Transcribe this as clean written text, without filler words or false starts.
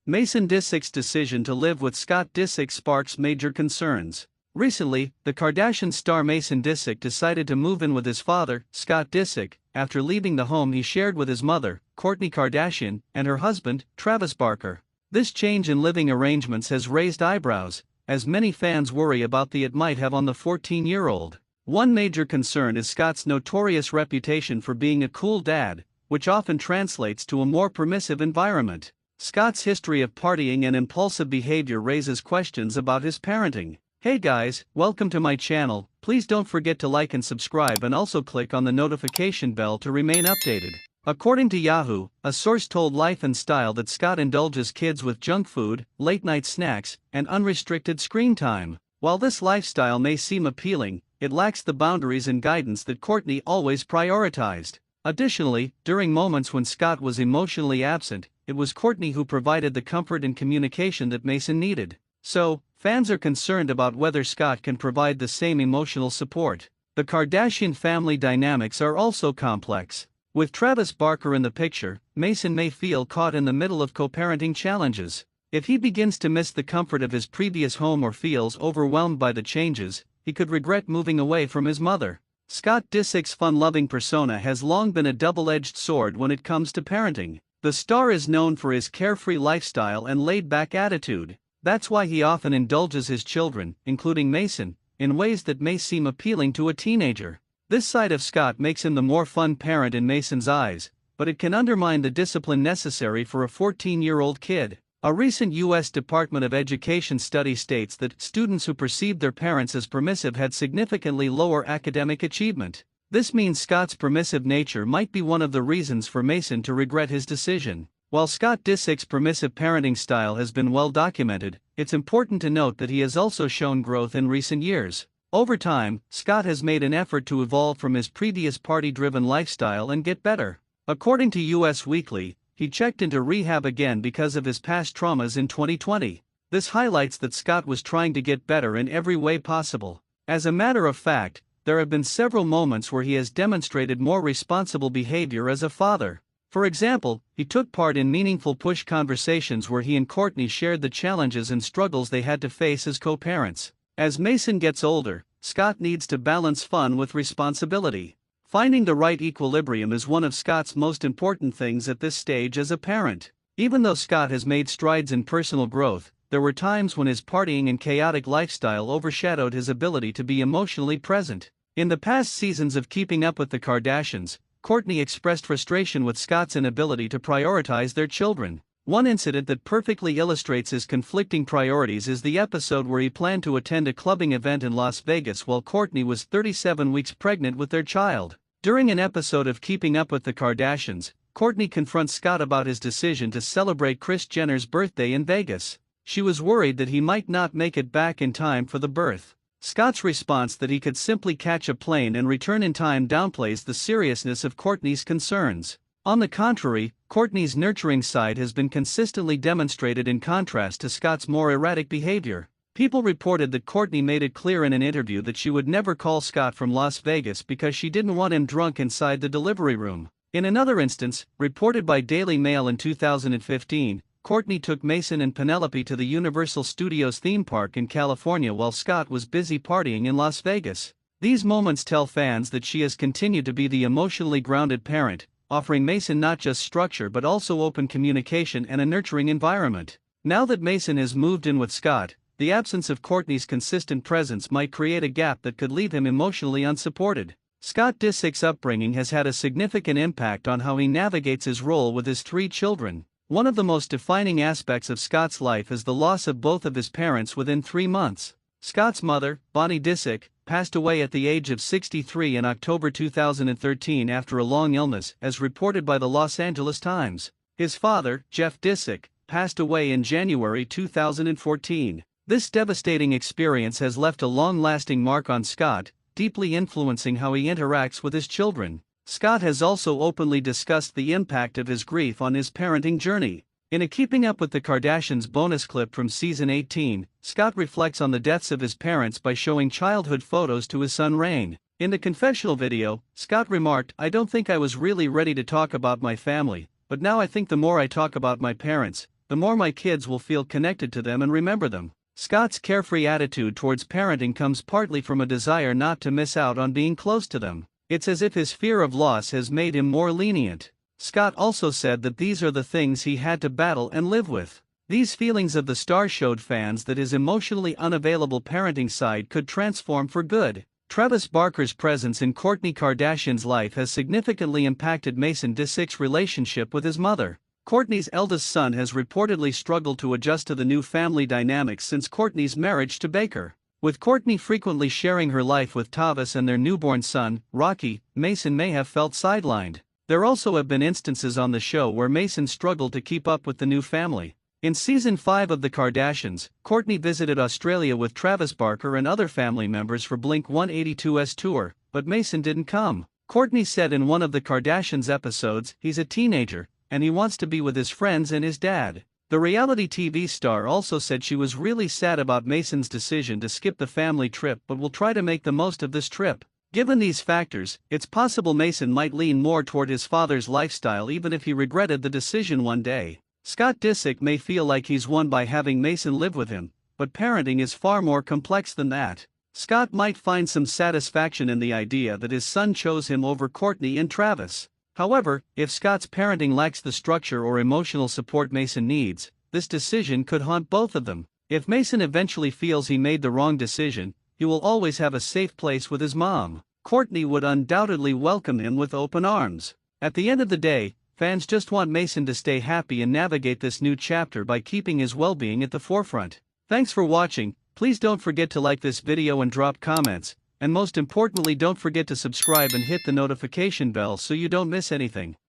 Mason Disick's decision to live with Scott Disick sparks major concerns. Recently, the Kardashian star Mason Disick decided to move in with his father, Scott Disick, after leaving the home he shared with his mother, Kourtney Kardashian, and her husband, Travis Barker. This change in living arrangements has raised eyebrows, as many fans worry about the it might have on the 14-year-old. One major concern is Scott's notorious reputation for being a cool dad, which often translates to a more permissive environment. Scott's history of partying and impulsive behavior raises questions about his parenting. Hey guys, welcome to my channel. Please don't forget to like and subscribe, and also click on the notification bell to remain updated. According to Yahoo, a source told Life and Style that Scott indulges kids with junk food, late-night snacks, and unrestricted screen time. While this lifestyle may seem appealing, it lacks the boundaries and guidance that Kourtney always prioritized. Additionally, during moments when Scott was emotionally absent, it was Kourtney who provided the comfort and communication that Mason needed. So, fans are concerned about whether Scott can provide the same emotional support. The Kardashian family dynamics are also complex. With Travis Barker in the picture, Mason may feel caught in the middle of co-parenting challenges. If he begins to miss the comfort of his previous home or feels overwhelmed by the changes, he could regret moving away from his mother. Scott Disick's fun-loving persona has long been a double-edged sword when it comes to parenting. The star is known for his carefree lifestyle and laid-back attitude. That's why he often indulges his children, including Mason, in ways that may seem appealing to a teenager. This side of Scott makes him the more fun parent in Mason's eyes, but it can undermine the discipline necessary for a 14-year-old kid. A recent U.S. Department of Education study states that students who perceived their parents as permissive had significantly lower academic achievement. This means Scott's permissive nature might be one of the reasons for Mason to regret his decision. While Scott Disick's permissive parenting style has been well documented, it's important to note that he has also shown growth in recent years. Over time, Scott has made an effort to evolve from his previous party-driven lifestyle and get better. According to US Weekly, he checked into rehab again because of his past traumas in 2020. This highlights that Scott was trying to get better in every way possible. As a matter of fact, there have been several moments where he has demonstrated more responsible behavior as a father. For example, he took part in meaningful push conversations where he and Kourtney shared the challenges and struggles they had to face as co-parents. As Mason gets older, Scott needs to balance fun with responsibility. Finding the right equilibrium is one of Scott's most important things at this stage as a parent. Even though Scott has made strides in personal growth, there were times when his partying and chaotic lifestyle overshadowed his ability to be emotionally present. In the past seasons of Keeping Up with the Kardashians, Kourtney expressed frustration with Scott's inability to prioritize their children. One incident that perfectly illustrates his conflicting priorities is the episode where he planned to attend a clubbing event in Las Vegas while Kourtney was 37 weeks pregnant with their child. During an episode of Keeping Up with the Kardashians, Kourtney confronts Scott about his decision to celebrate Kris Jenner's birthday in Vegas. She was worried that he might not make it back in time for the birth. Scott's response that he could simply catch a plane and return in time downplays the seriousness of Kourtney's concerns. On the contrary, Kourtney's nurturing side has been consistently demonstrated in contrast to Scott's more erratic behavior. People reported that Kourtney made it clear in an interview that she would never call Scott from Las Vegas because she didn't want him drunk inside the delivery room. In another instance, reported by Daily Mail in 2015, Kourtney took Mason and Penelope to the Universal Studios theme park in California while Scott was busy partying in Las Vegas. These moments tell fans that she has continued to be the emotionally grounded parent, offering Mason not just structure but also open communication and a nurturing environment. Now that Mason has moved in with Scott, the absence of Kourtney's consistent presence might create a gap that could leave him emotionally unsupported. Scott Disick's upbringing has had a significant impact on how he navigates his role with his 3 children. One of the most defining aspects of Scott's life is the loss of both of his parents within 3 months. Scott's mother, Bonnie Disick, passed away at the age of 63 in October 2013 after a long illness, as reported by the Los Angeles Times. His father, Jeff Disick, passed away in January 2014. This devastating experience has left a long-lasting mark on Scott, deeply influencing how he interacts with his children. Scott has also openly discussed the impact of his grief on his parenting journey. In a Keeping Up with the Kardashians bonus clip from season 18, Scott reflects on the deaths of his parents by showing childhood photos to his son Rain. In the confessional video, Scott remarked, "I don't think I was really ready to talk about my family, but now I think the more I talk about my parents, the more my kids will feel connected to them and remember them. Scott's carefree attitude towards parenting comes partly from a desire not to miss out on being close to them. It's as if his fear of loss has made him more lenient. Scott also said that these are the things he had to battle and live with. These feelings of the star showed fans that his emotionally unavailable parenting side could transform for good. Travis Barker's presence in Kourtney Kardashian's life has significantly impacted Mason Disick's relationship with his mother. Kourtney's eldest son has reportedly struggled to adjust to the new family dynamics since Kourtney's marriage to Baker. With Kourtney frequently sharing her life with Travis and their newborn son, Rocky, Mason may have felt sidelined. There also have been instances on the show where Mason struggled to keep up with the new family. In season 5 of The Kardashians, Kourtney visited Australia with Travis Barker and other family members for Blink-182's tour, but Mason didn't come. Kourtney said in one of The Kardashians episodes, he's a teenager, and he wants to be with his friends and his dad. The reality TV star also said she was really sad about Mason's decision to skip the family trip but will try to make the most of this trip. Given these factors, it's possible Mason might lean more toward his father's lifestyle even if he regretted the decision one day. Scott Disick may feel like he's won by having Mason live with him, but parenting is far more complex than that. Scott might find some satisfaction in the idea that his son chose him over Kourtney and Travis. However, if Scott's parenting lacks the structure or emotional support Mason needs, this decision could haunt both of them. If Mason eventually feels he made the wrong decision, he will always have a safe place with his mom. Kourtney would undoubtedly welcome him with open arms. At the end of the day, fans just want Mason to stay happy and navigate this new chapter by keeping his well-being at the forefront. Thanks for watching. Please don't forget to like this video and drop comments. And most importantly, don't forget to subscribe and hit the notification bell so you don't miss anything.